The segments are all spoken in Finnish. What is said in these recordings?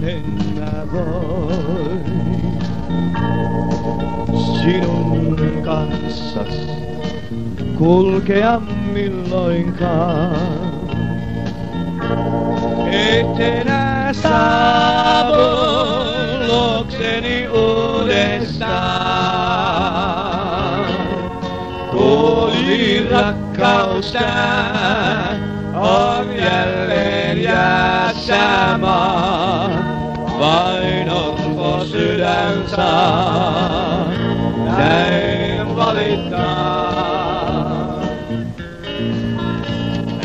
vaan en mä voi sinun kanssas kulkea milloinkaan. Et enää saavu luokseni uudestaan. Kuoli rakkaus tää on jälleen jäässä maa. Vain orpo sydän saa näin valittaa.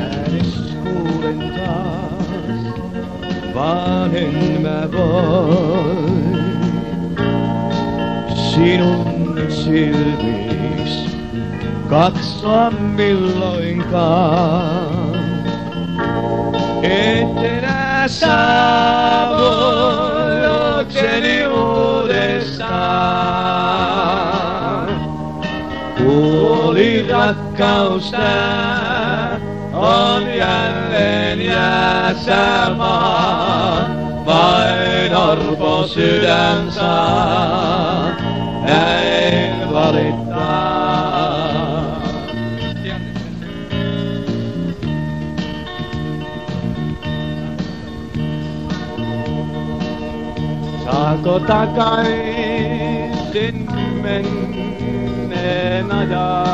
Äänes kuulen taas, vaan en mä voi sinun silmis katsoa milloinkaan. Et enää saavu luokseni uudestaan. Kuoli rakkaus tää on jälleen jäässä maa. Vain orpo sydän saa näin valittaa. Saako takaisin menneen ajan?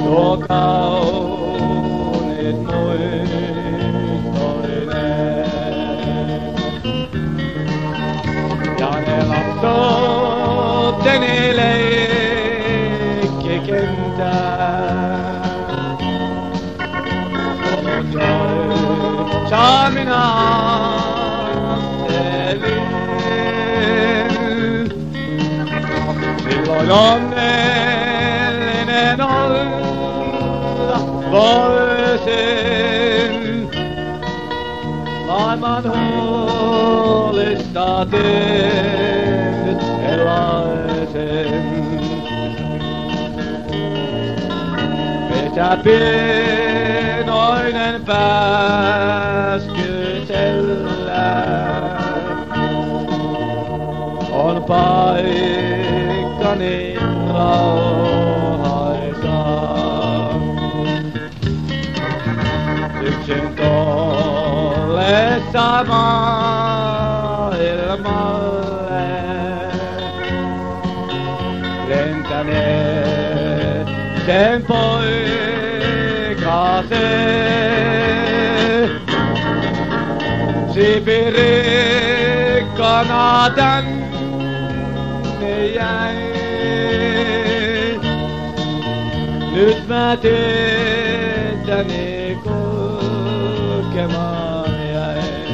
Tuo kauniit muistoineen. Ja ne lapsuuteni leikkikentää. Joita minä ajattelin. Silloin onnellinen olla voisin. Maailman huolista tehnyt elaisin. Mitä pienoinen pääskysellä on paikkani rauhaisa. Yksin tollessa maailmalle lentäneet sen poikasen. Sibirikkana tänne jäin. Nyt mä tietäni kulkemaan jäin.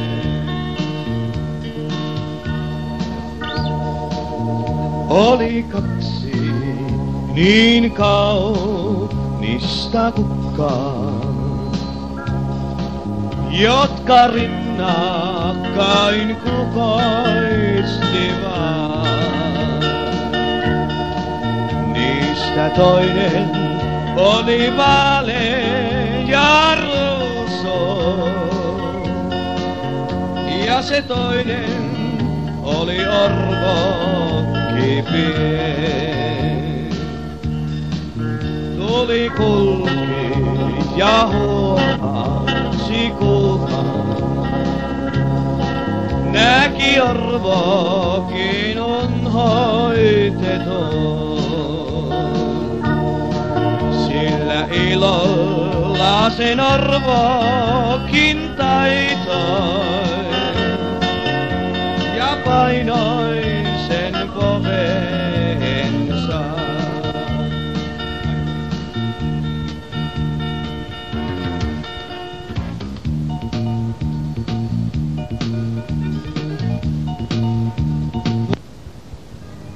Oli kaksi niin kaunista kukkaa, jotka rinnakkain kukoistivat. Niistä toinen oli vaalea ja ruusu, ja se toinen oli orvokki pien. Tuli kulki ja huomasi kuka, näki orvokin on hoitettu. Sillä ilolla sen orvokin taitoi ja painoin sen poveensa.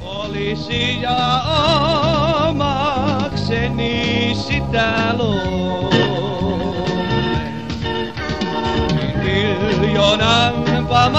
Olisi ja omakseni sitä luulen, miljoonanpa